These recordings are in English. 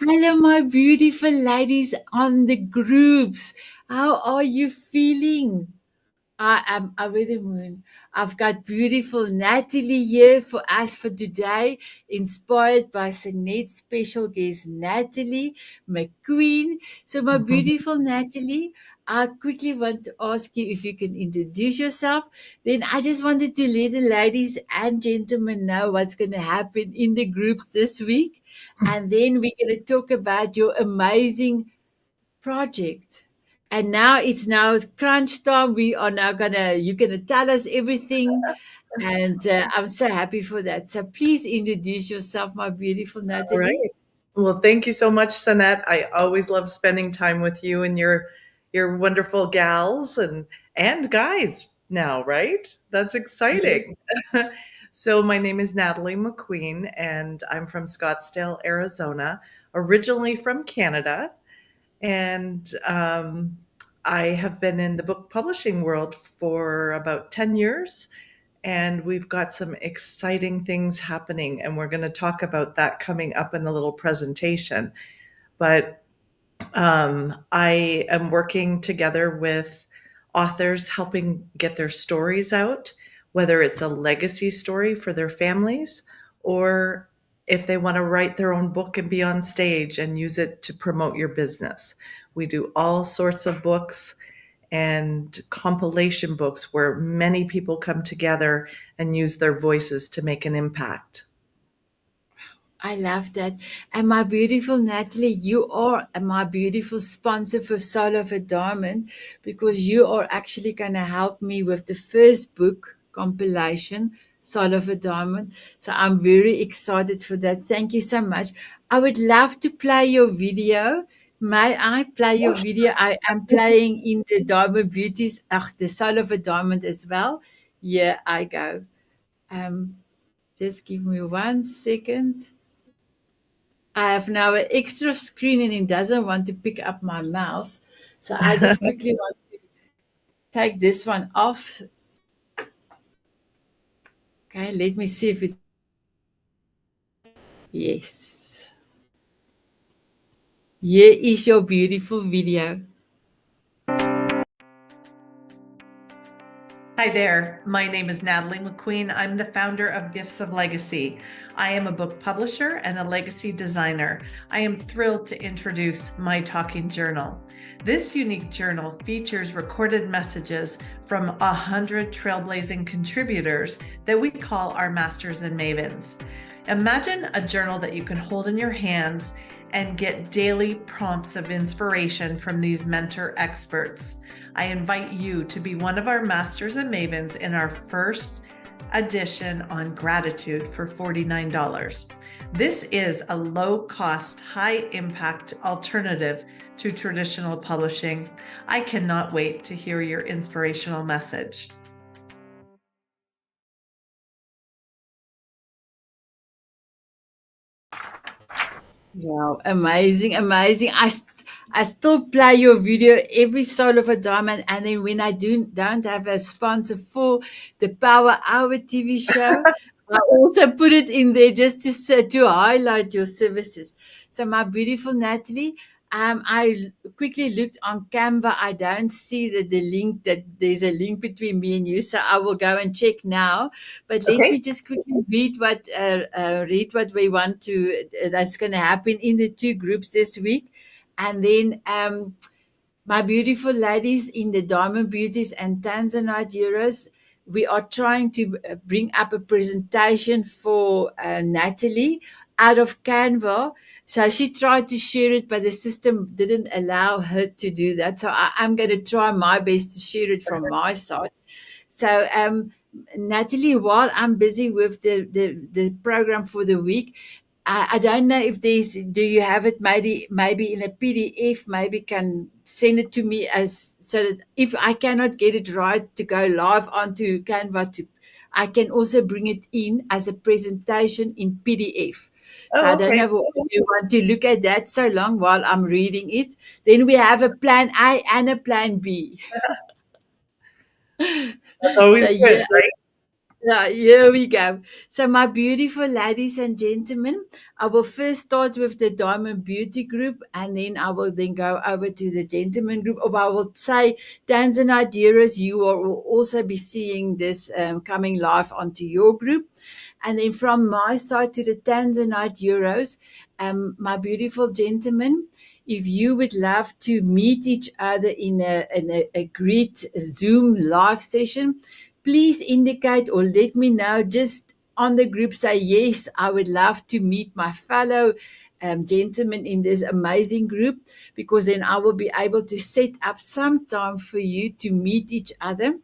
Hello, my beautiful ladies on the groups. How are you feeling? I am over the moon. I've got beautiful Natalie here for us for today, inspired by Sanet's special guest, Natalie McQueen. So, my beautiful Natalie, I quickly want to ask you if you can introduce yourself. Then, I just wanted to let the ladies and gentlemen know what's going to happen in the groups this week. And then we're going to talk about your amazing project. And now it's now crunch time. We are now you're gonna tell us everything. And I'm so happy for that. So please introduce yourself, my beautiful All Natalie. right. Well, thank you so much, Sanet. I always love spending time with you and your wonderful gals and guys now, right? That's Yes. exciting. So my name is Natalie McQueen and I'm from Scottsdale, Arizona, originally from Canada. And I have been in the book publishing world for about 10 years. And we've got some exciting things happening. And we're going to talk about that coming up in a little presentation. But I am working together with authors helping get their stories out, whether it's a legacy story for their families or if they want to write their own book and be on stage and use it to promote your business. We do all sorts of books and compilation books where many people come together and use their voices to make an impact. I love that. And my beautiful Natalie, you are my beautiful sponsor for Soul of a Diamond because you are actually going to help me with the first book compilation, Soul of a Diamond. So I'm very excited for that. Thank you so much. I would love to play your video. May I play your video? I am playing in the Diamond Beauties, the Soul of a Diamond as well. Here I go. Um, just give me 1 second. I have now an extra screen and it doesn't want to pick up my mouse. So I just quickly want to take this one off. Okay, let me see if it. Yes. Here is your beautiful video. Hi there. My name is Natalie McQueen. I'm the founder of Gifts of Legacy. I am a book publisher and a legacy designer. I am thrilled to introduce my talking journal. This unique journal features recorded messages from 100 trailblazing contributors that we call our Masters and Mavens. Imagine a journal that you can hold in your hands and get daily prompts of inspiration from these mentor experts. I invite you to be one of our Masters and Mavens in our first edition on gratitude for $49. This is a low-cost, high-impact alternative to traditional publishing. I cannot wait to hear your inspirational message. Wow, amazing, amazing. I still play your video every Soul of a Diamond, and then when I don't have a sponsor for the Power Hour TV show, I also put it in there just to highlight your services. So, my beautiful Natalie, I quickly looked on Canva. I don't see the link that there's a link between me and you, so I will go and check now. But let Okay. me just quickly read what we want to that's going to happen in the two groups this week, and then my beautiful ladies in the Diamond Beauties and Tanzanite Heroes, we are trying to bring up a presentation for Natalie out of Canva. So she tried to share it, but the system didn't allow her to do that. So I'm going to try my best to share it from my side. So, Natalie, while I'm busy with the program for the week, I don't know if do you have it maybe in a PDF, maybe can send it to me as so that if I cannot get it right to go live onto Canva, I can also bring it in as a presentation in PDF. So I Oh, don't okay. know if you want to look at that so long while I'm reading it. Then we have a plan A and a plan B. That's So always good, yeah, right? Yeah, here we go. So, my beautiful ladies and gentlemen, I will first start with the Diamond Beauty group, and then I will then go over to the gentleman group. Or I will say, Tanzanite Heroes, you will also be seeing this coming live onto your group. And then from my side to the Tanzanite Heroes, my beautiful gentlemen, if you would love to meet each other in a great Zoom live session, please indicate or let me know just on the group. Say, yes, I would love to meet my fellow gentlemen in this amazing group, because then I will be able to set up some time for you to meet each other.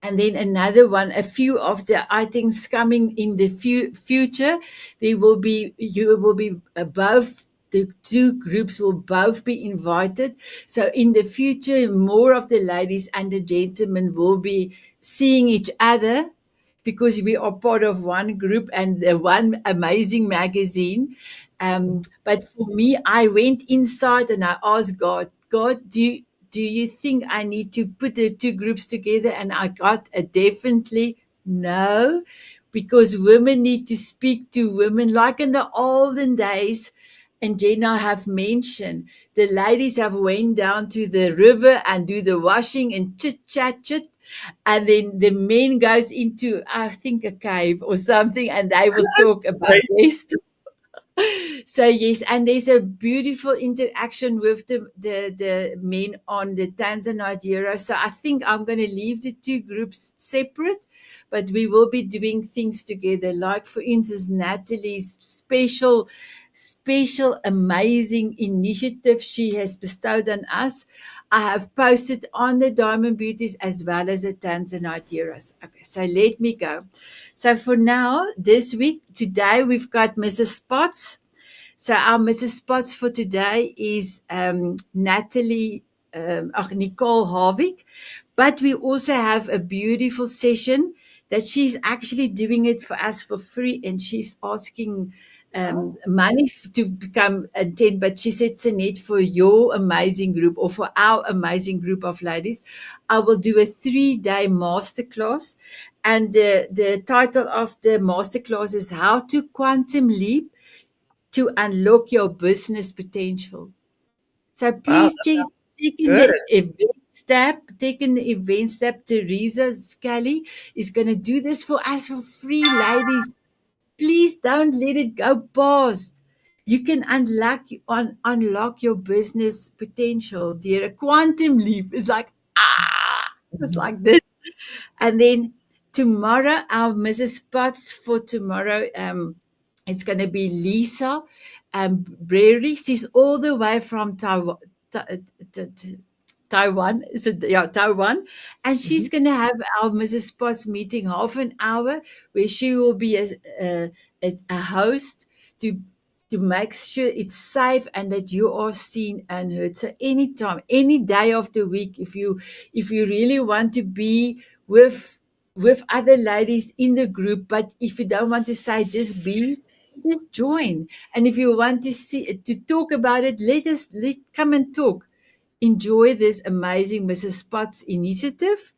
And then another one, a few of the items coming in the future, they will be, you will be above, the two groups will both be invited. So in the future, more of the ladies and the gentlemen will be seeing each other, because we are part of one group and the one amazing magazine. But for me, I went inside and I asked God, God, do you think I need to put the two groups together? And I got a definitely no, because women need to speak to women like in the olden days. And Jenna have mentioned the ladies have went down to the river and do the washing and chit, and then the men goes into, I think, a cave or something, and they will talk about Right. this. So yes, and there's a beautiful interaction with the men on the Tanzanite Hero. So I think I'm going to leave the two groups separate, but we will be doing things together. Like for instance, Natalie's special, amazing initiative she has bestowed on us. I have posted on the Diamond Beauties as well as the Tanzanite Heroes. Okay, so let me go. So for now, this week, today we've got Mrs. Spots. So our Mrs. Spots for today is Nicole Harvick. But we also have a beautiful session that she's actually doing it for us for free, and she's asking money to become attend. But she said, Sanet, for your amazing group or for our amazing group of ladies, I will do a 3-day masterclass. And the title of the masterclass is How to Quantum Leap to Unlock Your Business Potential. So Wow, please that check in good. the event tab. Take in the events tab. Teresa Scully is going to do this for us for free, ladies. Please don't let it go past. You can unlock your business potential, dear. A quantum leap is like, it's Mhm. like this. And then tomorrow, our Mrs. Potts for tomorrow, it's going to be Lisa Brary. She's all the way from Taiwan. Taiwan, is it? Yeah, Taiwan, and she's Mhm. going to have our Mrs. Potts meeting half an hour, where she will be a host to make sure it's safe and that you are seen and heard. So anytime, any day of the week, if you really want to be with other ladies in the group, but if you don't want to say just join. And if you want to talk about it, let come and talk. Enjoy this amazing Mrs. Spots initiative.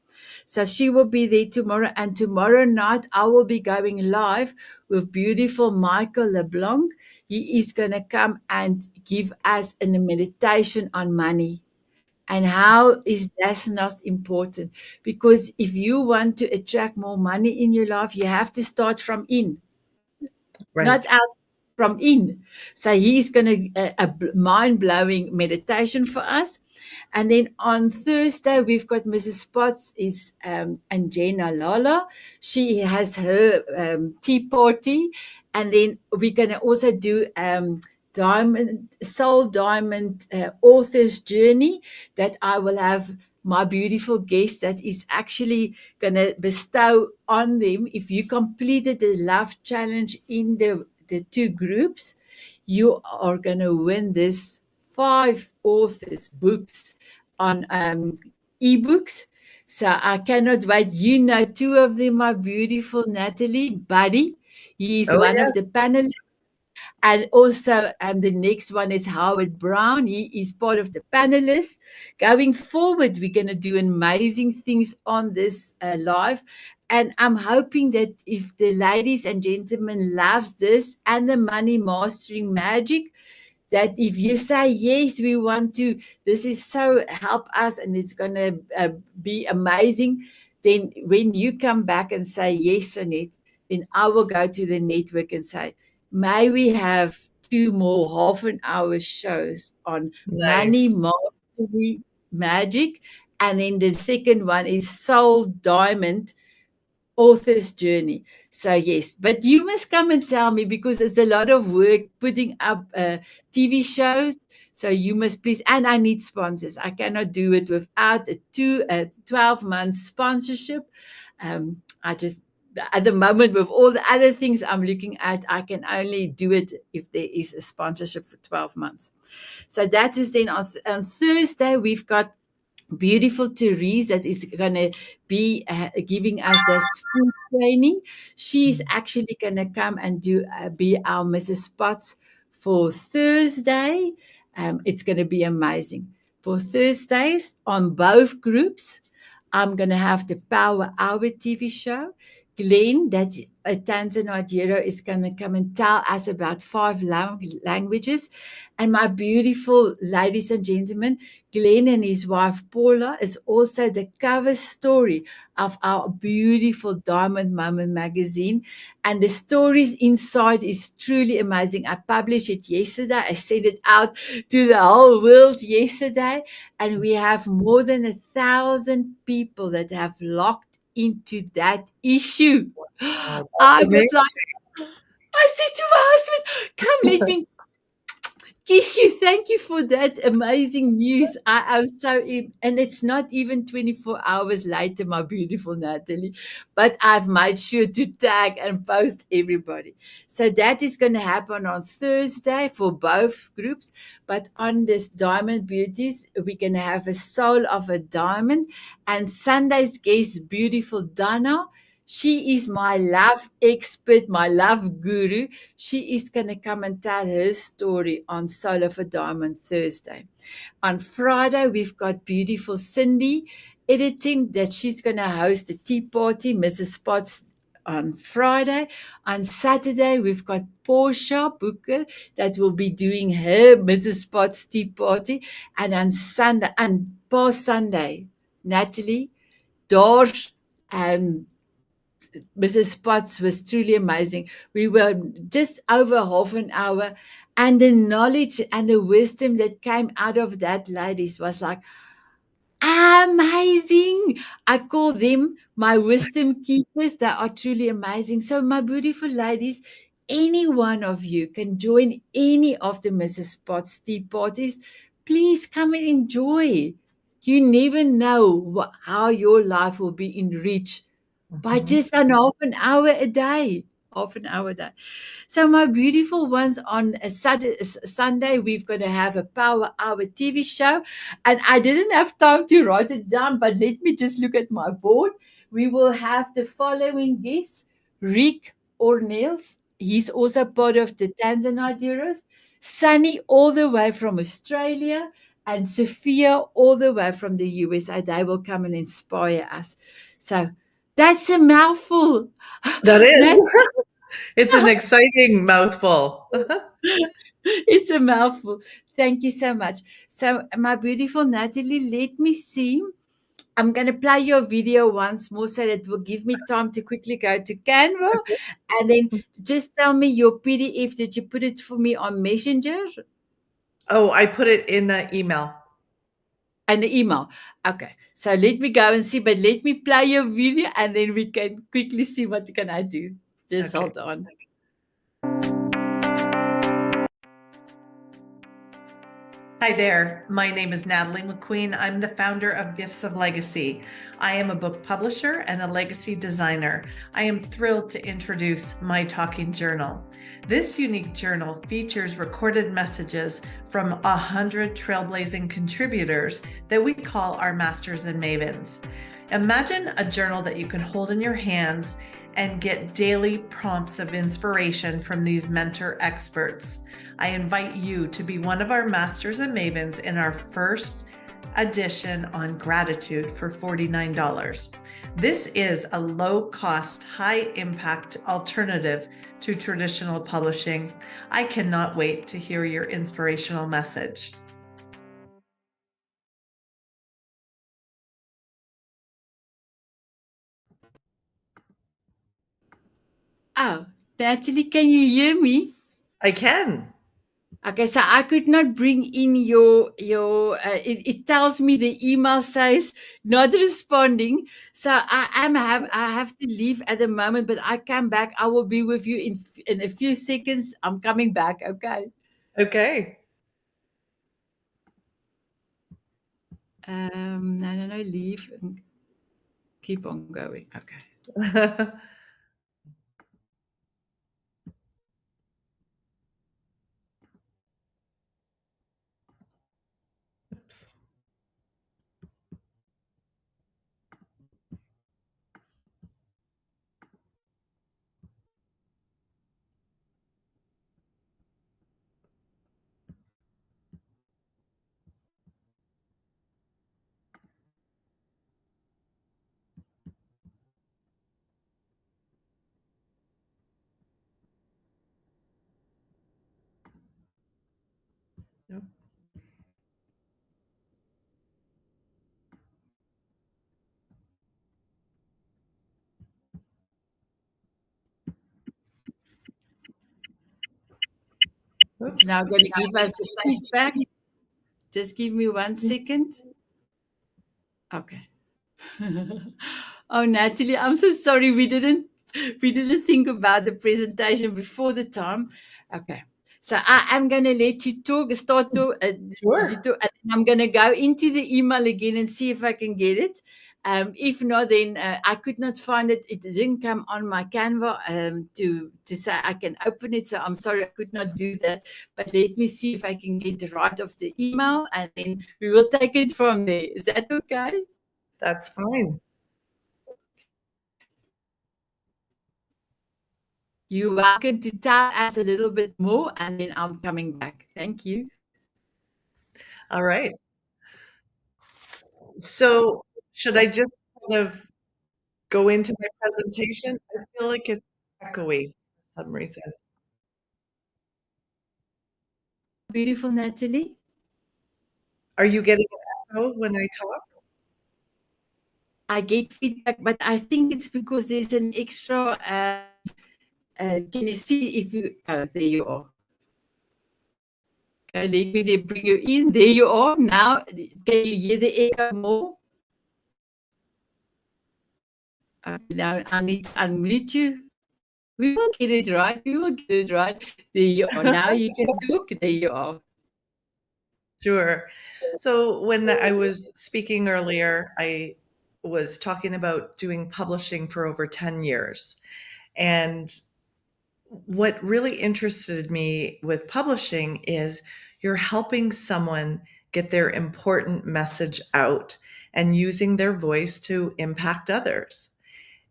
So she will be there tomorrow, and tomorrow night I will be going live with beautiful Michael LeBlanc. He is going to come and give us a meditation on money. And how is that not important? Because if you want to attract more money in your life, you have to start from in, not Right. out, from in. So he's going to a mind blowing meditation for us. And then on Thursday, we've got Mrs. Spots is and Jenna Lala. She has her tea party. And then we're going to also do Diamond author's journey, that I will have my beautiful guest that is actually going to bestow on them. If you completed the love challenge in the two groups, you are going to win this 5 authors books on ebooks. So I cannot wait. You know, two of them are beautiful. Natalie Buddy, he is Oh, one of the yes. panelists, and also, the next one is Howard Brown. He is part of the panelists. Going forward, we're going to do amazing things on this live. And I'm hoping that if the ladies and gentlemen loves this and the money mastering magic, that if you say yes, we want to, this is so help us and it's going to be amazing, then when you come back and say yes, Sanet, then I will go to the network and say, may we have 2 more half an hour shows on money Nice. mastery magic, and then the second one is Soul Diamond author's journey. So yes, but you must come and tell me, because it's a lot of work putting up TV shows. So you must please, and I need sponsors. I cannot do it without a 12-month sponsorship. I just, at the moment, with all the other things I'm looking at, I can only do it if there is a sponsorship for 12 months. So that is then on Thursday, we've got beautiful Therese that is going to be giving us this food training. She's actually going to come and do be our Mrs. Spots for Thursday. It's going to be amazing. For Thursdays on both groups, I'm going to have the Power Hour TV show. Glenn, that's a Tanzanite hero, is going to come and tell us about 5 languages. And my beautiful ladies and gentlemen, Glenn and his wife Paula is also the cover story of our beautiful Diamond Moment magazine. And the stories inside is truly amazing. I published it yesterday. I sent it out to the whole world yesterday. And we have more than 1,000 people that have locked into that issue. Oh, that's I was amazing. like, I said to my husband, come, let me kiss you. Thank you for that amazing news. I am so, and it's not even 24 hours later, my beautiful Natalie, but I've made sure to tag and post everybody. So that is going to happen on Thursday for both groups. But on this Diamond Beauties, we're going to have a Soul of a Diamond, and Sunday's guest, beautiful Donna. She is my love expert, my love guru. She is going to come and tell her story on Soul of a Diamond Thursday. On Friday, we've got beautiful Cindy editing that she's going to host a tea party, Mrs. Spots, on Friday. On Saturday, we've got Portia Booker that will be doing her Mrs. Spots tea party. And on Sunday, and past Sunday, Natalie, Dorsch, and Mrs. Spots was truly amazing. We were just over half an hour, and the knowledge and the wisdom that came out of that, ladies, was like amazing. I call them my wisdom keepers. They are truly amazing. So, my beautiful ladies, any one of you can join any of the Mrs. Spots tea parties. Please come and enjoy. You never know how your life will be enriched by Mhm. just an half an hour a day. Half an hour a day. So, my beautiful ones, on a Sunday, we've got to have a Power Hour TV show. And I didn't have time to write it down, but let me just look at my board. We will have the following guests: Rick Ornels. He's also part of the Tanzanite Heroes. Sunny, all the way from Australia. And Sophia, all the way from the USA. They will come and inspire us. So, that's a mouthful. That is. That, It's an exciting mouthful. it's a mouthful. Thank you so much. So, my beautiful Natalie, let me see. I'm going to play your video once more so that will give me time to quickly go to Canva. And then just tell me your PDF. Did you put it for me on Messenger Oh, I put it in the email. and the email? Okay. So let me go and see, but let me play your video and then we can quickly see what can I do. Just Okay. hold on. Hi there. My name is Natalie McQueen. I'm the founder of Gifts of Legacy. I am a book publisher and a legacy designer. I am thrilled to introduce my talking journal. This unique journal features recorded messages from 100 trailblazing contributors that we call our Masters and Mavens. Imagine a journal that you can hold in your hands and get daily prompts of inspiration from these mentor experts. I invite you to be one of our Masters and Mavens in our first edition on gratitude for $49. This is a low-cost, high-impact alternative to traditional publishing. I cannot wait to hear your inspirational message. Oh, Natalie, can you hear me? I can. Okay, so I could not bring in your. It tells me the email says not responding. So I have to leave at the moment, but I come back. I will be with you in a few seconds. I'm coming back. Okay. Okay. No, leave and keep on going. Okay. Oops. Nope. It's Oops. now going to give us a feedback. Just give me 1 second. Okay. Oh, Natalie, I'm so sorry we didn't think about the presentation before the time. Okay. So I am going to let you start to, Sure. and I'm going to go into the email again and see if I can get it. If not, then I could not find it. It didn't come on my Canva to say I can open it. So I'm sorry I could not do that. But let me see if I can get the right of the email, and then we will take it from there. Is that okay? That's fine. You're welcome to tell us a little bit more, and then I'm coming back. Thank you. All right. So should I just kind of go into my presentation? I feel like it's echoey for some reason. Beautiful, Natalie. Are you getting an echo when I talk? I get feedback, but I think it's because there's an extra. Can you see if you? Oh, there you are. Okay, let me bring you in. There you are. Now, can you hear the echo more? Now I need to unmute you. We will get it right. We will get it right. There you are. Now you can talk. There you are. Sure. So when I was speaking earlier, I was talking about doing publishing for over 10 years. And what really interested me with publishing is you're helping someone get their important message out and using their voice to impact others.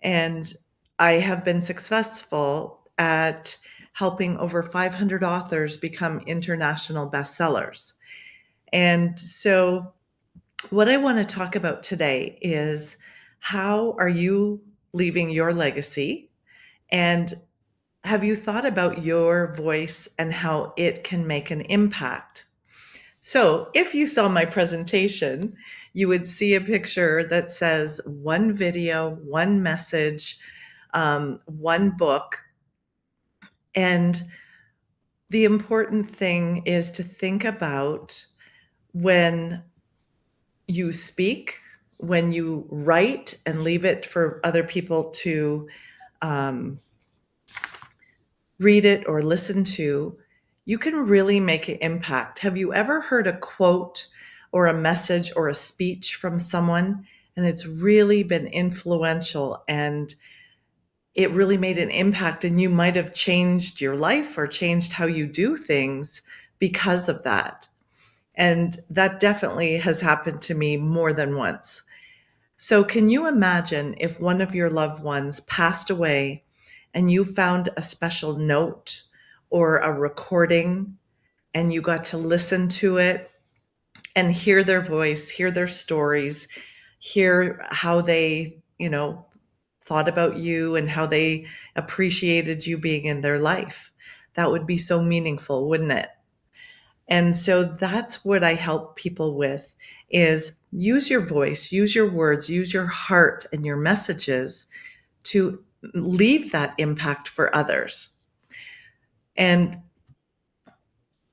And I have been successful at helping over 500 authors become international bestsellers. And so, what I want to talk about today is how are you leaving your legacy? And have you thought about your voice and how it can make an impact? So, if you saw my presentation, you would see a picture that says one video, one message, one book. And the important thing is to think about when you speak, when you write and leave it for other people to um, read it or listen to, you can really make an impact. Have you ever heard a quote or a message or a speech from someone and it's really been influential and it really made an impact and you might have changed your life or changed how you do things because of that? And that definitely has happened to me more than once. So, can you imagine if one of your loved ones passed away and you found a special note or a recording and you got to listen to it and hear their voice, hear their stories, hear how they, thought about you and how they appreciated you being in their life. That would be so meaningful, wouldn't it? And so that's what I help people with is use your voice, use your words, use your heart and your messages to leave that impact for others. And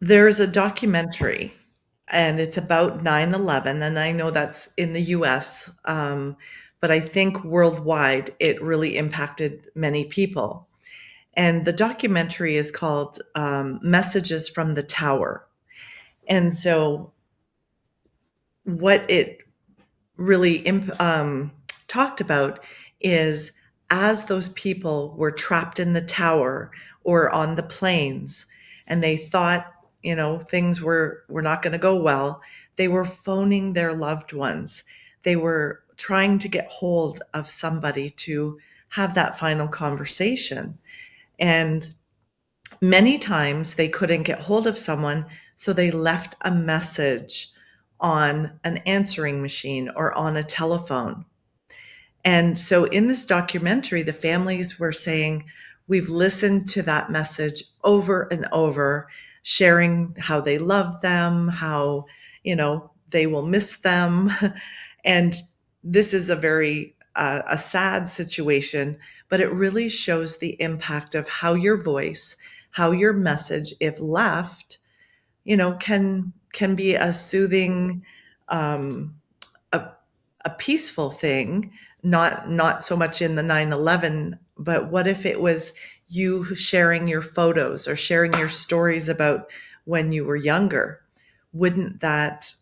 there's a documentary and it's about 9/11, and I know that's in the US, but I think worldwide it really impacted many people. And the documentary is called Messages from the Tower. And so what it really talked about is as those people were trapped in the tower or on the planes and they thought things were not going to go well, they were phoning their loved ones. They were trying to get hold of somebody to have that final conversation, and many times they couldn't get hold of someone, so they left a message on an answering machine or on a telephone. And so in this documentary, the families were saying, we've listened to that message over and over, sharing how they love them, how, they will miss them. And this is a very a sad situation, but it really shows the impact of how your voice, how your message, if left, can be a soothing, um, a, a peaceful thing, not so much in the 9/11, but what if it was you sharing your photos or sharing your stories about when you were younger? Wouldn't that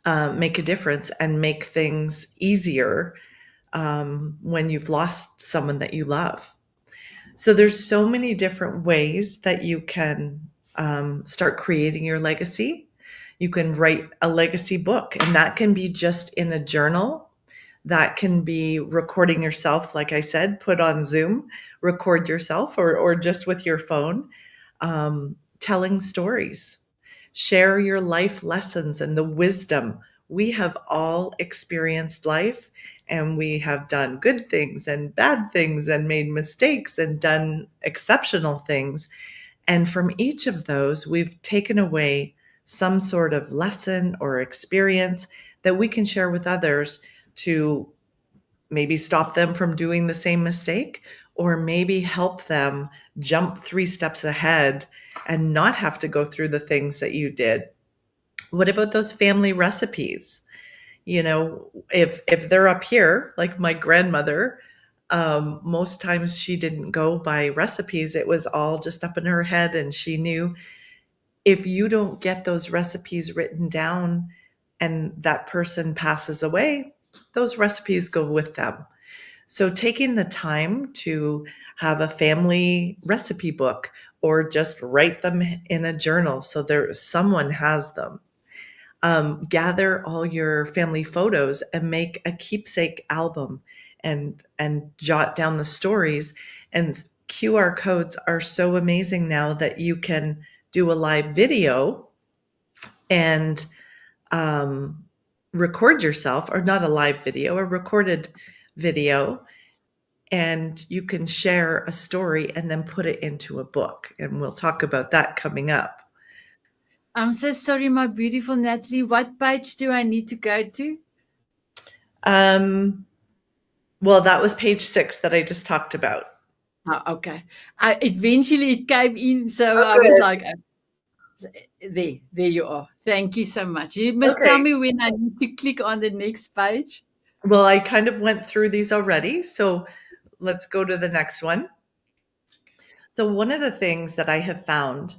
make a difference and make things easier when you've lost someone that you love? So there's so many different ways that you can start creating your legacy. You can write a legacy book, and that can be just in a journal. That can be recording yourself, like I said, put on Zoom, record yourself, or just with your phone, telling stories. Share your life lessons and the wisdom. We have all experienced life, and we have done good things and bad things and made mistakes and done exceptional things. And from each of those, we've taken away some sort of lesson or experience that we can share with others to maybe stop them from doing the same mistake, or maybe help them jump 3 steps ahead and not have to go through the things that you did. What about those family recipes? If they're up here, like my grandmother, most times she didn't go by recipes. It was all just up in her head, and she knew if you don't get those recipes written down and that person passes away, those recipes go with them. So taking the time to have a family recipe book or just write them in a journal so someone has them. Gather all your family photos and make a keepsake album and jot down the stories. And QR codes are so amazing now that you can do a live video and record yourself, or not a live video, a recorded video, and you can share a story and then put it into a book. And we'll talk about that coming up. I'm so sorry, my beautiful Natalie. What page do I need to go to? Well, that was page 6 that I just talked about. Oh, okay. Eventually it came in, so Oh, I was good. like, there you are. Thank you so much. You must tell Okay. me when I need to click on the next page. Well, I kind of went through these already, so let's go to the next one. So one of the things that I have found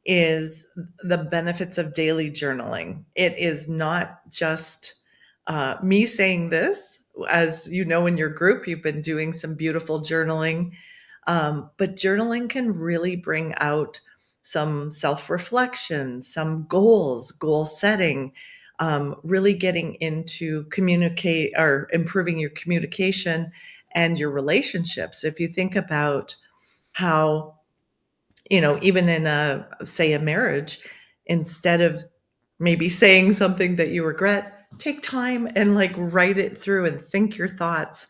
is the benefits of daily journaling. It is not just me saying this. As you know, in your group, you've been doing some beautiful journaling, but journaling can really bring out some self-reflection, some goal setting, really getting into communicate or improving your communication and your relationships. If you think about how, even in say a marriage, instead of maybe saying something that you regret, take time and like write it through and think your thoughts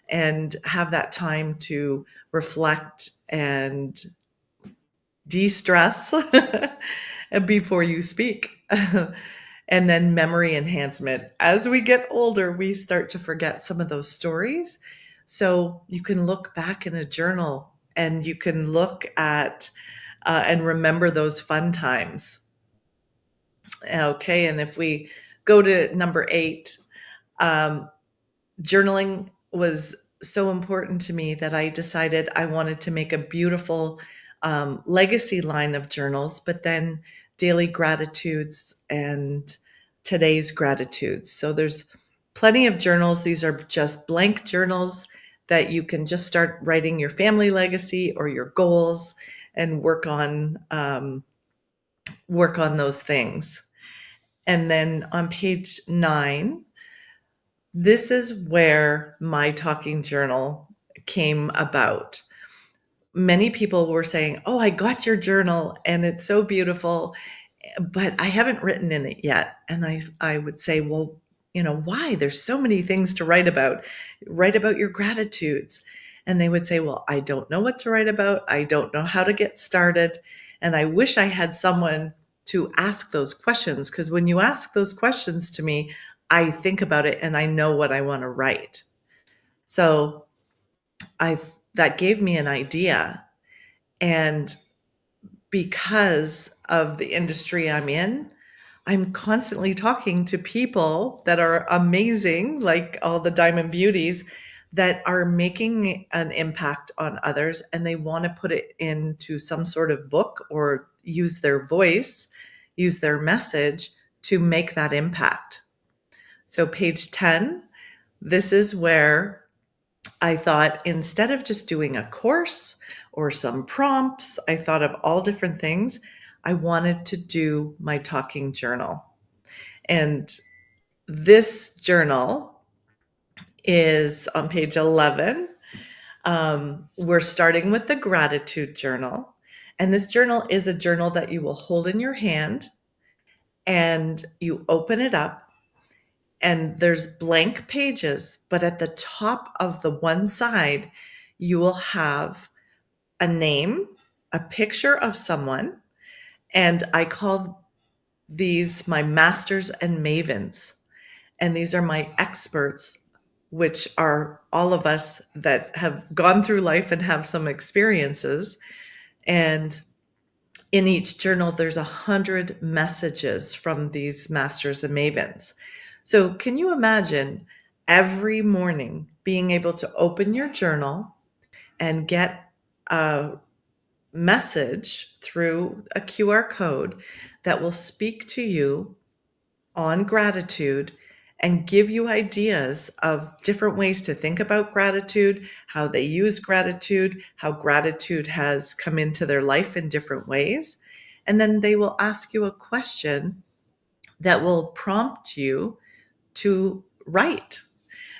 and have that time to reflect and de-stress before you speak. And then memory enhancement. As we get older, we start to forget some of those stories. So you can look back in a journal and you can look at and remember those fun times. Okay, and if we go to number 8, um, journaling was so important to me that I decided I wanted to make a beautiful legacy line of journals, but then daily gratitudes and today's gratitudes. So there's plenty of journals. These are just blank journals that you can just start writing your family legacy or your goals and work on those things. And then on page 9, this is where my talking journal came about. Many people were saying, "Oh, I got your journal and it's so beautiful, but I haven't written in it yet." And I would say, "Well, why? There's so many things to write about. Write about your gratitudes." And they would say, "Well, I don't know what to write about. I don't know how to get started." And I wish I had someone to ask those questions, because when you ask those questions to me, I think about it and I know what I want to write. So I that gave me an idea. And because of the industry I'm in, I'm constantly talking to people that are amazing, like all the Diamond Beauties, that are making an impact on others, and they want to put it into some sort of book or use their voice, use their message to make that impact. So page 10, this is where I thought, instead of just doing a course or some prompts, I thought of all different things. I wanted to do my talking journal. And this journal is on page 11. We're starting with the gratitude journal. And this journal is a journal that you will hold in your hand and you open it up, and there's blank pages, but at the top of the one side, you will have a name, a picture of someone, and I call these my Masters and Mavens. And these are my experts, which are all of us that have gone through life and have some experiences. And in each journal, there's 100 messages from these Masters and Mavens. So can you imagine every morning being able to open your journal and get a message through a QR code that will speak to you on gratitude and give you ideas of different ways to think about gratitude, how they use gratitude, how gratitude has come into their life in different ways. And then they will ask you a question that will prompt you to write.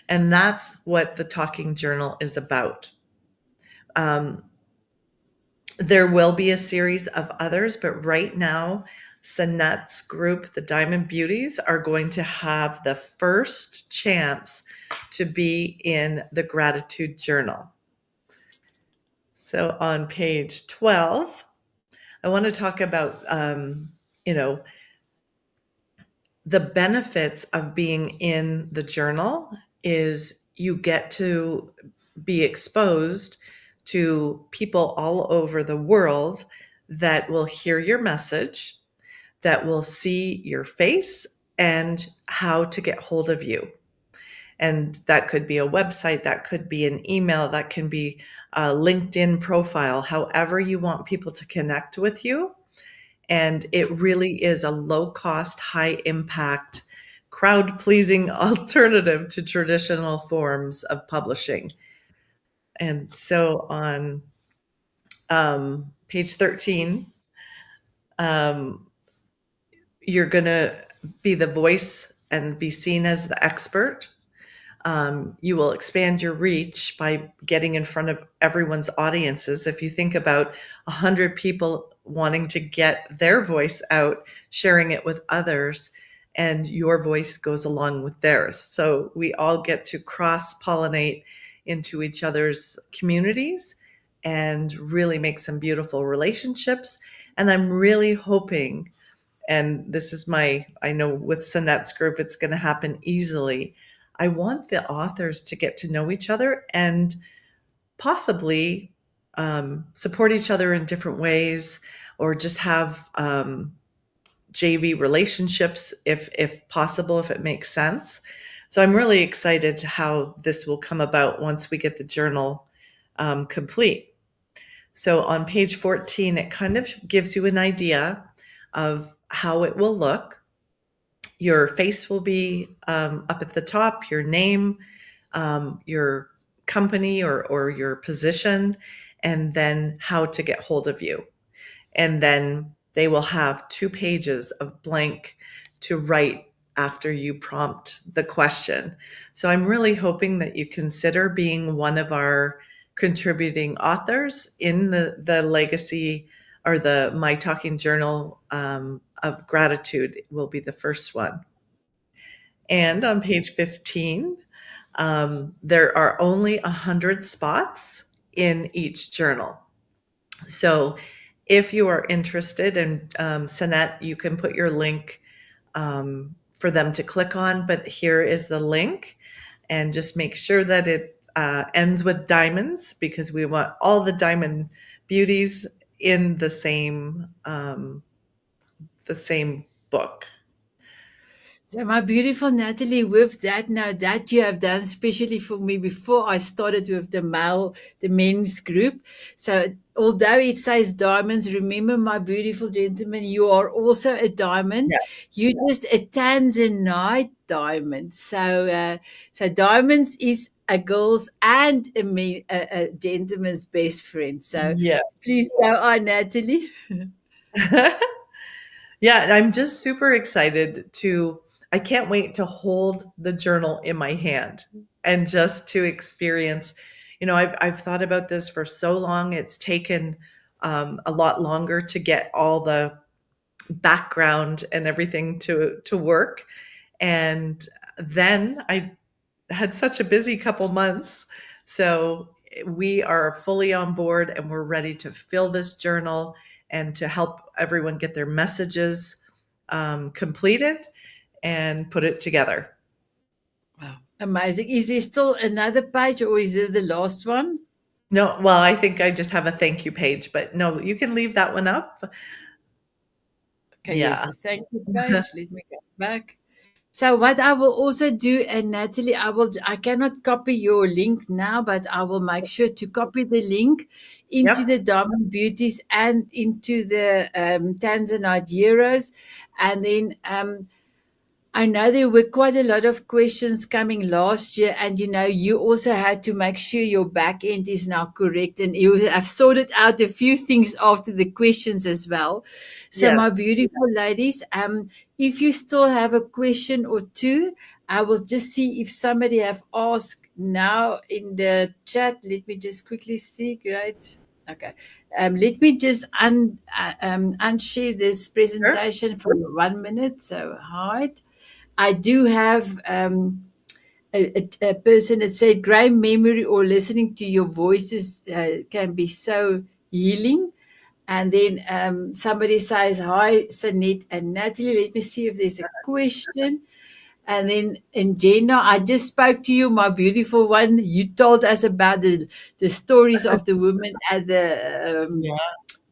And that's what the talking journal is about. There will be a series of others, but right now, Sanet's group, the Diamond Beauties, are going to have the first chance to be in the gratitude journal. So on page 12, I want to talk about, the benefits of being in the journal is you get to be exposed to people all over the world that will hear your message, that will see your face and how to get hold of you. And that could be a website, that could be an email, that can be a LinkedIn profile, however you want people to connect with you. And it really is a low cost, high impact, crowd pleasing alternative to traditional forms of publishing. And so on page 13, um, you're going to be the voice and be seen as the expert. You will expand your reach by getting in front of everyone's audiences. If you think about 100 people wanting to get their voice out, sharing it with others, and your voice goes along with theirs. So we all get to cross pollinate into each other's communities and really make some beautiful relationships. And I'm really hoping, and this is I know with Sanet's group, it's going to happen easily. I want the authors to get to know each other and possibly support each other in different ways, or just have JV relationships if possible, if it makes sense. So I'm really excited how this will come about once we get the journal complete. So on page 14, it kind of gives you an idea of how it will look. Your face will be up at the top, your name, your company or your position, and then how to get hold of you. And then they will have 2 pages of blank to write after you prompt the question. So I'm really hoping that you consider being one of our contributing authors in the legacy, or the My Talking Journal of Gratitude will be the first one. And on page 15, there are only 100 spots in each journal. So if you are interested in Sanet, you can put your link for them to click on, but here is the link. And just make sure that it ends with diamonds, because we want all the diamond beauties in the same book. So, my beautiful Natalie, with that now that you have done, especially for me before I started with the men's group. So, although it says diamonds, remember, my beautiful gentleman, you are also a diamond. Yeah. You just a Tanzanite diamond. So diamonds is a girl's and a gentleman's best friend. So, Yeah. please go on, Natalie. Yeah, I'm just super excited I can't wait to hold the journal in my hand and just to experience. I've thought about this for so long. It's taken a lot longer to get all the background and everything to work. And then I had such a busy couple months. So we are fully on board and we're ready to fill this journal and to help everyone get their messages completed and put it together. Wow, amazing. Is there still another page or is it the last one? No, well, I think I just have a thank you page, but no, you can leave that one up. Okay, yes, Yeah. the thank you page. Let me go back. So what I will also do, and Natalie, I cannot copy your link now, but I will make sure to copy the link into Yep. the Diamond Beauties and into the Tanzanite Heroes. And then I know there were quite a lot of questions coming last year, and you also had to make sure your back end is now correct, and you have sorted out a few things after the questions as well. So, my Yes. beautiful ladies, if you still have a question or two, I will just see if somebody have asked now in the chat. Let me just quickly see. Great. Okay. Let me just unshare this Sure. presentation for 1 minute. So, hide. I do have a person that said, great memory or listening to your voices can be so healing. And then somebody says, hi, Sanet and Natalie. Let me see if there's a question. And then in Jenna, I just spoke to you, my beautiful one. You told us about the stories of the women at Yeah.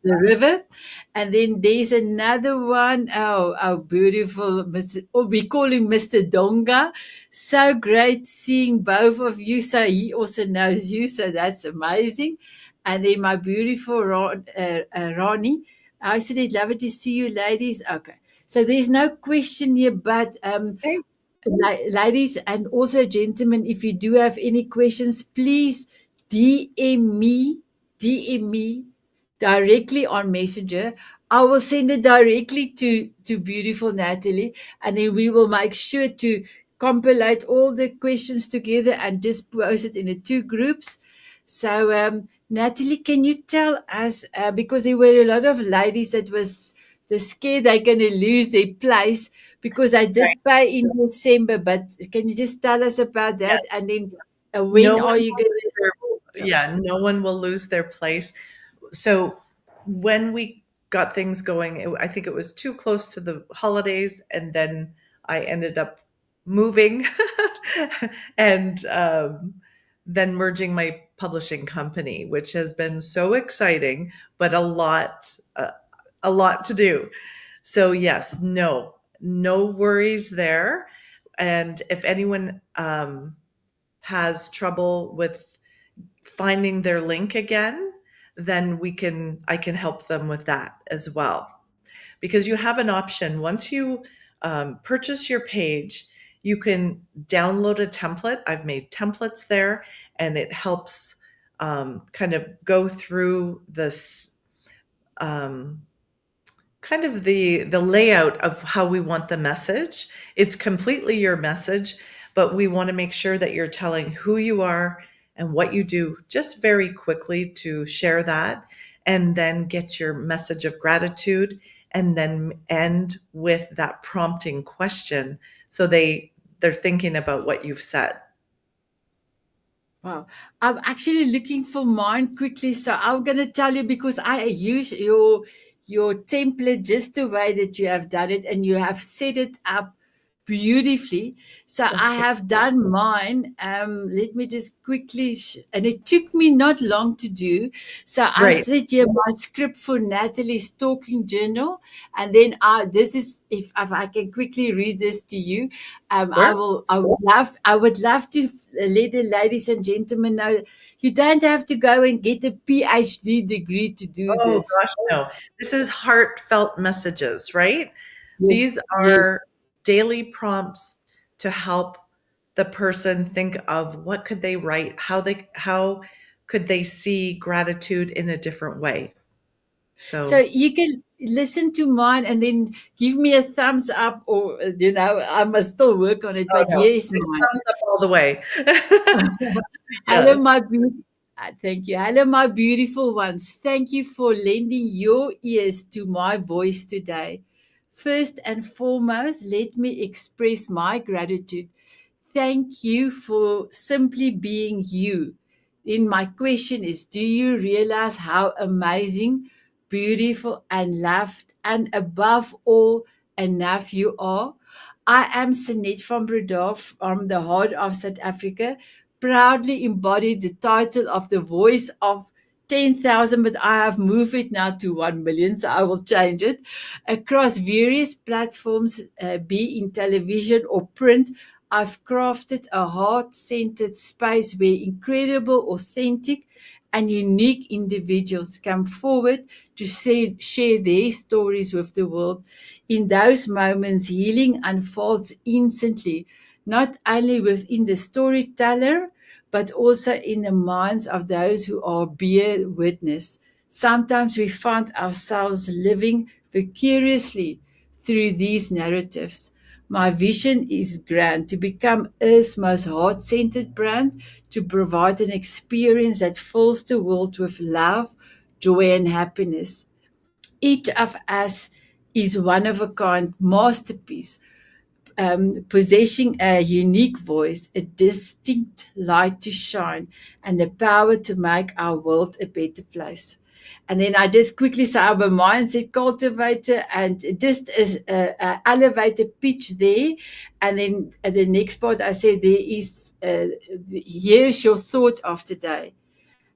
the river. And then there's another one. Oh, beautiful. We call him Mr. Donga. So great seeing both of you. So he also knows you. So that's amazing. And then my beautiful Ronnie. I said, I'd love it to see you, ladies. Okay. So there's no question here, but Okay. ladies and also gentlemen, if you do have any questions, please DM me directly on Messenger. I will send it directly to beautiful Natalie, and then we will make sure compilate all the questions together and just post it in the two groups. So, Natalie, can you tell us, because there were a lot of ladies that was the scared they're going to lose their place because I Right. did pay in December, but can you just tell us about Yes. that? And then No when one are you will going lose their, to? yeah, no one will lose their place. So when we got things going, I think it was too close to the holidays, and then I ended up moving and then merging my publishing company, which has been so exciting, but a lot to do. So yes, no worries there. And if anyone has trouble with finding their link again, then I can help them with that as well. Because you have an option once you purchase your page, you can download a template. I've made templates there, and it helps kind of go through this um, kind of the layout of how we want the message. It's completely your message, but we want to make sure that you're telling who you are and what you do just very quickly to share that, and then get your message of gratitude, and then end with that prompting question so they're thinking about what you've said. Wow. I'm actually looking for mine quickly. So I'm going to tell you because I use your template just the way that you have done it and you have set it up beautifully. So I Okay, have done mine. Let me just quickly, and it took me not long to do. So I right. set here my script for Natalie's talking journal. And then this is, if I can quickly read this to you. Sure. I would love to let the ladies and gentlemen know you don't have to go and get a PhD degree to do Oh this. gosh, no. This is heartfelt messages, right? Yes, These yes. are daily prompts to help the person think of what could they write, how could they see gratitude in a different way. So So, you can listen to mine and then give me a thumbs up, or I must still work on it. oh But no, here is big mine. thumbs up all the way. Hello, Yes. my thank you. Hello, my beautiful ones. Thank you for lending your ears to my voice today. First and foremost, let me express my gratitude. Thank you for simply being you. Then my question is, do you realize how amazing, beautiful, and loved, and above all, enough you are? I am Sanet from Rudolph, from the heart of South Africa, proudly embodied the title of the voice of 10,000, but I have moved it now to 1 million, so I will change it. Across various platforms, be in television or print, I've crafted a heart centered space where incredible, authentic, and unique individuals come forward to share their stories with the world. In those moments, healing unfolds instantly, not only within the storyteller, but also in the minds of those who are bear witness. Sometimes we find ourselves living vicariously through these narratives. My vision is grand to become Earth's most heart centered brand, to provide an experience that fills the world with love, joy, and happiness. Each of us is one of a kind masterpiece, possessing a unique voice, a distinct light to shine, and the power to make our world a better place. And then I just quickly say I'm a mindset cultivator, and just as a elevator pitch there. And then at the next part, I say there is, here's your thought of today.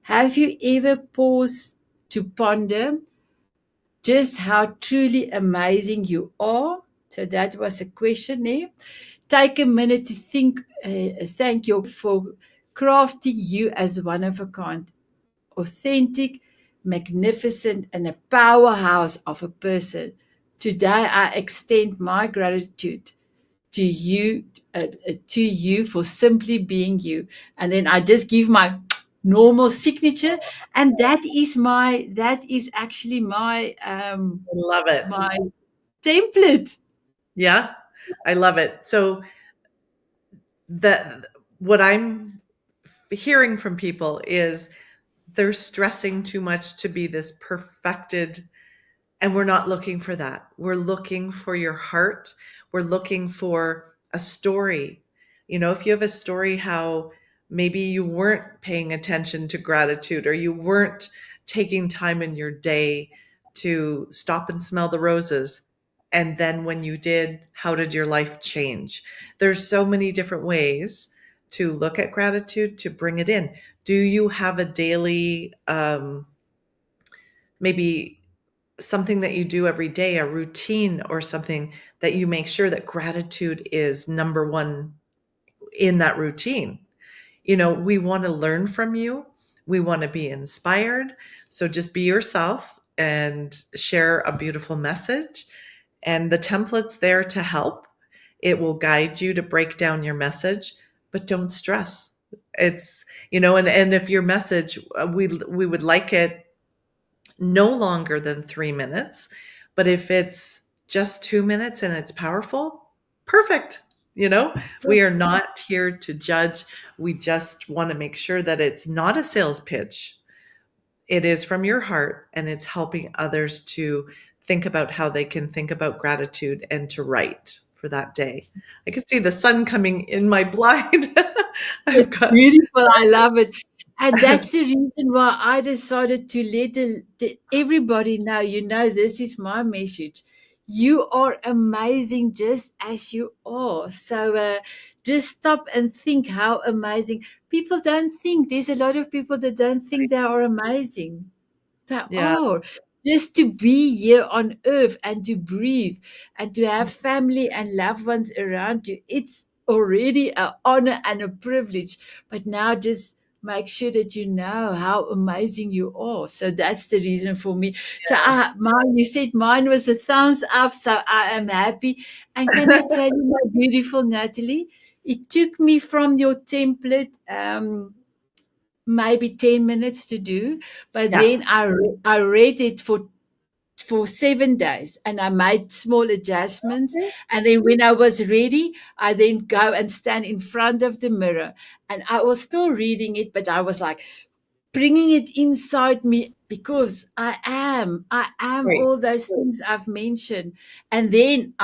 Have you ever paused to ponder just how truly amazing you are? So that was a question there. Take a minute to thank your for crafting you as one of a kind, authentic, magnificent, and a powerhouse of a person. Today, I extend my gratitude to you for simply being you. And then I just give my normal signature, and that is actually I love it. my template. Yeah, I love it. So that what I'm hearing from people is they're stressing too much to be this perfected, and we're not looking for that. We're looking for your heart. We're looking for a story. If you have a story how maybe you weren't paying attention to gratitude, or you weren't taking time in your day to stop and smell the roses, and then when you did, how did your life change? There's so many different ways to look at gratitude, to bring it in. Do you have a daily, maybe something that you do every day, a routine, or something that you make sure that gratitude is number one in that routine? We want to learn from you. We want to be inspired. So just be yourself and share a beautiful message. And the template's there to help. It will guide you to break down your message, but don't stress. And if your message, we would like it no longer than 3 minutes. But if it's just 2 minutes and it's powerful, perfect. We are not here to judge. We just want to make sure that it's not a sales pitch. It is from your heart, and it's helping others to think about how they can think about gratitude and to write for that day. I can see the sun coming in my blind. I've It's got beautiful. I love it. And that's the reason why I decided to let everybody know, this is my message. You are amazing just as you are. So just stop and think how amazing. People don't think. There's a lot of people that don't think they are amazing. They yeah. are. Just to be here on earth and to breathe and to have family and loved ones around you, it's already an honor and a privilege. But now just make sure that you know how amazing you are. So that's the reason for me. So you said mine was a thumbs up, so I am happy. And can I tell you, my beautiful Natalie, it took me from your template maybe 10 minutes to do, but Yeah. then I read it for 7 days and I made small adjustments. And then when I was ready, I then go and stand in front of the mirror, and I was still reading it, but I was like bringing it inside me, because I am Great. all those things I've mentioned. And then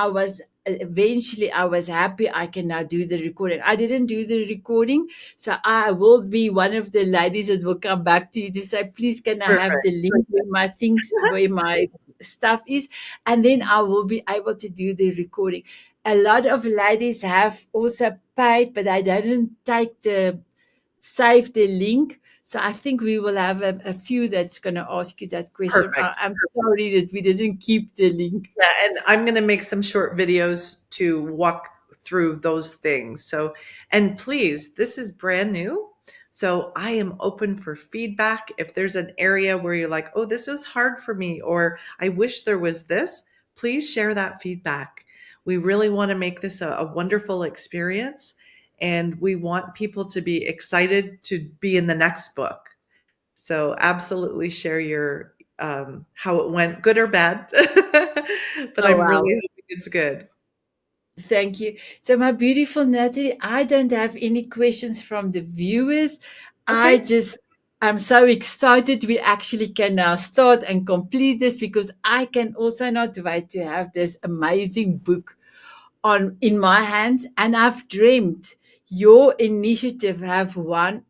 eventually I was happy I can now do the recording. I didn't do the recording, so I will be one of the ladies that will come back to you to say, please, can I have the Perfect. link where my stuff is, and then I will be able to do the recording. A lot of ladies have also paid, but I didn't save the link. So I think we will have a few that's going to ask you that question. Perfect. I'm sorry that we didn't keep the link. Yeah, and I'm going to make some short videos to walk through those things. So, and please, this is brand new. So I am open for feedback. If there's an area where you're like, oh, this was hard for me, or I wish there was this, please share that feedback. We really want to make this a wonderful experience. And we want people to be excited to be in the next book. So absolutely share your how it went, good or bad. But Oh, I'm wow. really hoping it's good. Thank you. So, my beautiful Natalie, I don't have any questions from the viewers. Okay. I'm so excited we actually can now start and complete this, because I can also not wait to have this amazing book in my hands. And I've dreamt your initiative have won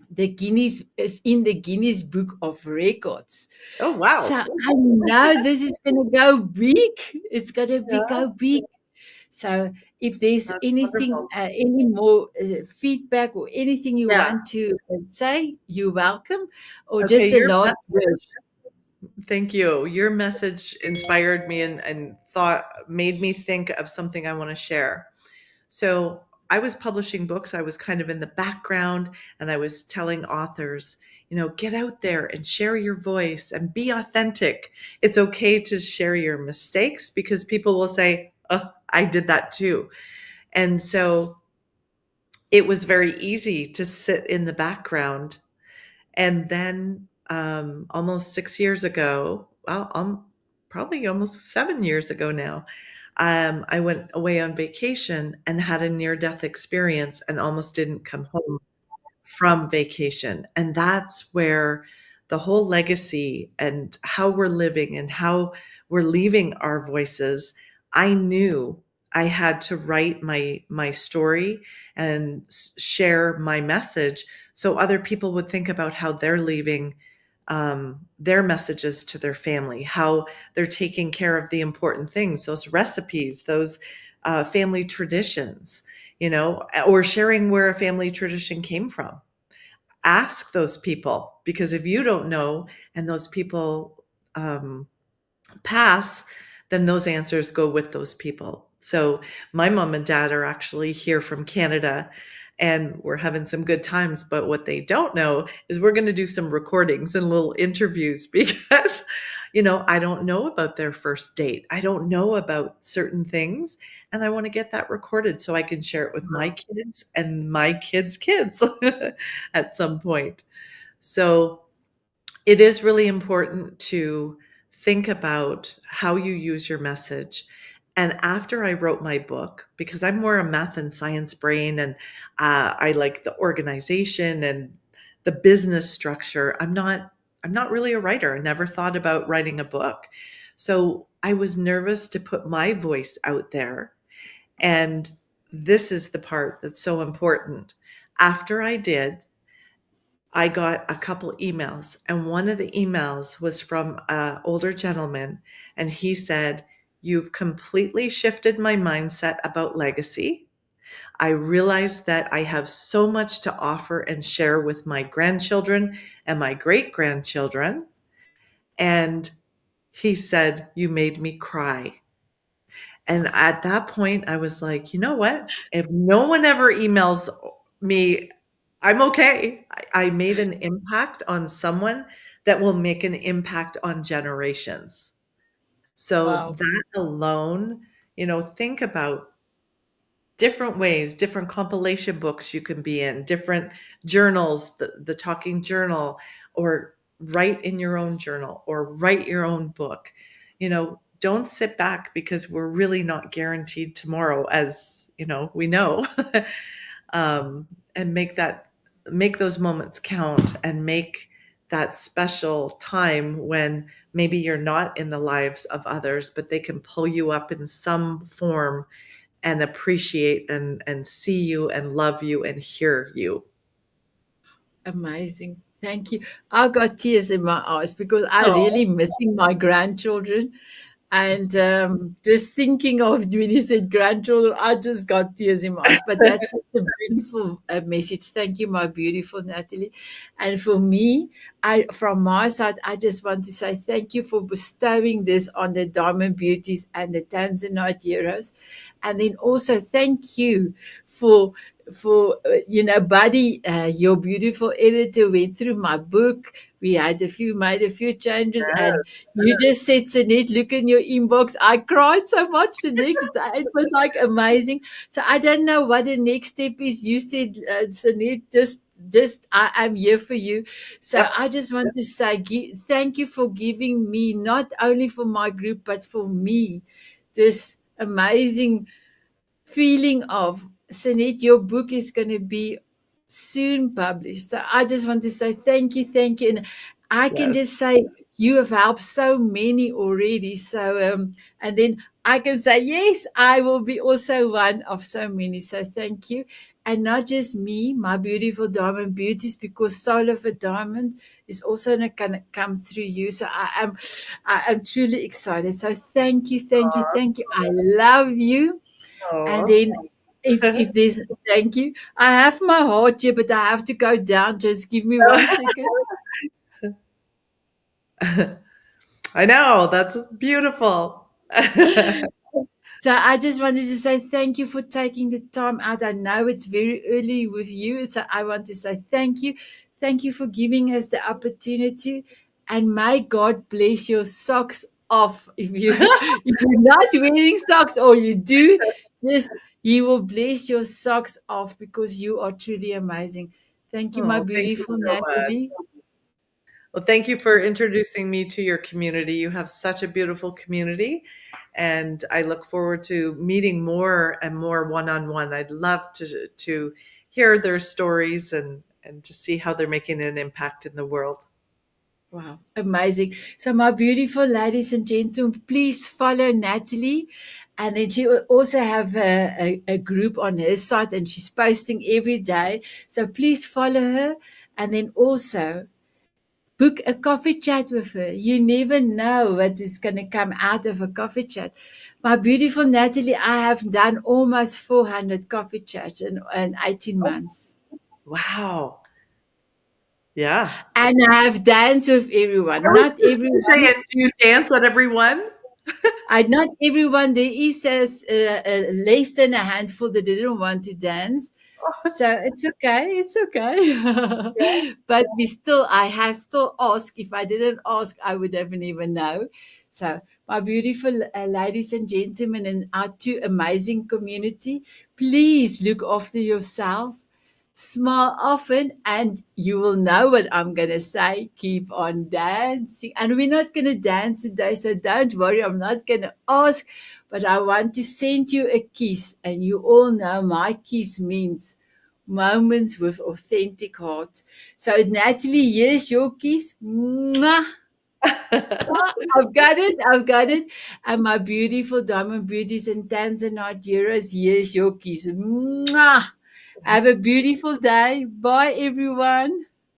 the Guinness Book of Records. Oh, So wow. I know this is going to go big. It's going to Yeah, go big. So if there's that's anything, wonderful. any more feedback or anything you Yeah. want to say, you're welcome. Or Okay, just a your last word. message. Thank you. Your message inspired me and thought made me think of something I want to share. So I was publishing books. I was kind of in the background, and I was telling authors, get out there and share your voice and be authentic. It's okay to share your mistakes, because people will say, oh, I did that too. And so it was very easy to sit in the background. And then almost 6 years ago, well, probably almost 7 years ago now, I went away on vacation and had a near-death experience and almost didn't come home from vacation. And that's where the whole legacy and how we're living and how we're leaving our voices, I knew I had to write my story and share my message so other people would think about how they're leaving their messages to their family, how they're taking care of the important things, those recipes, those family traditions, or sharing where a family tradition came from. Ask those people, because if you don't know and those people um, pass, then those answers go with those people. So my mom and dad are actually here from Canada and we're having some good times. But what they don't know is we're going to do some recordings and little interviews because, I don't know about their first date. I don't know about certain things. And I want to get that recorded so I can share it with my kids and my kids' kids at some point. So it is really important to think about how you use your message. And after I wrote my book, because I'm more a math and science brain and I like the organization and the business structure, I'm not really a writer. I never thought about writing a book. So I was nervous to put my voice out there. And this is the part that's so important. After I did, I got a couple emails, and one of the emails was from an older gentleman, and he said, "You've completely shifted my mindset about legacy. I realize that I have so much to offer and share with my grandchildren and my great grandchildren." And he said, "You made me cry." And at that point, I was like, you know what? If no one ever emails me, I'm okay. I made an impact on someone that will make an impact on generations. So Wow. that alone, think about different ways, different compilation books you can be in, different journals, the talking journal, or write in your own journal or write your own book. Don't sit back, because we're really not guaranteed tomorrow, as we know. And make those moments count, and make that special time when maybe you're not in the lives of others, but they can pull you up in some form and appreciate and see you and love you and hear you. Amazing. Thank you. I got tears in my eyes because I Oh, really missing my grandchildren. And just thinking of when you said grandchildren, I just got tears in my eyes. But that's such a beautiful message. Thank you, my beautiful Natalie. And for me, from my side, I just want to say thank you for bestowing this on the Diamond Beauties and the Tanzanite Heroes. And then also thank you for Buddy, your beautiful editor went through my book. We had made a few changes, and you just said, Sanet, look in your inbox. I cried so much the next day. It was like amazing. So I don't know what the next step is. You said, Sanet, I'm here for you. So yep. I just want to say thank you for giving me, not only for my group, but for me, this amazing feeling of, Sanet, your book is going to be soon published. So I just want to say thank you, thank you. And I can Yes. just say you have helped so many already. So, and then I can say, yes, I will be also one of so many. So thank you. And not just me, my beautiful diamond beauties, because Soul of a Diamond is also going to come through you. So I am truly excited. So thank you, thank you, thank you. I love you. And Oh. then if there's, thank you. I have my heart here, but I have to go down. Just give me 1 second. I know, that's beautiful. So I just wanted to say thank you for taking the time out. I know it's very early with you, so I want to say thank you. Thank you for giving us the opportunity, and may God bless your socks off. If you if you're not wearing socks, or you do, just He will bless your socks off, because you are truly amazing. Thank you, my Oh, thank you beautiful so much. Natalie. Well, thank you for introducing me to your community. You have such a beautiful community, and I look forward to meeting more and more one-on-one. I'd love to hear their stories and to see how they're making an impact in the world. Wow, amazing. So, my beautiful ladies and gentlemen, please follow Natalie. And then she will also have a group on her site, and she's posting every day. So, please follow her. And then also book a coffee chat with her. You never know what is going to come out of a coffee chat. My beautiful Natalie, I have done almost 400 coffee chats in 18 months. Wow. Yeah. And I have danced with everyone. I was Not just going to say, everyone. and do you dance at every one? Not everyone. There is less than a handful that didn't want to dance. So it's okay. It's okay. But I have still asked. If I didn't ask, I would have never know. So, my beautiful ladies and gentlemen, and our two amazing community, please look after yourself. Smile often, and you will know what I'm going to say. Keep on dancing. And we're not going to dance today, so don't worry. I'm not going to ask, but I want to send you a kiss. And you all know my kiss means moments with authentic heart. So, Natalie, here's your kiss. Mwah. I've got it. I've got it. And my beautiful diamond beauties and Tanzanite heroes, here's your kiss. Mwah. Have a beautiful day. Bye, everyone.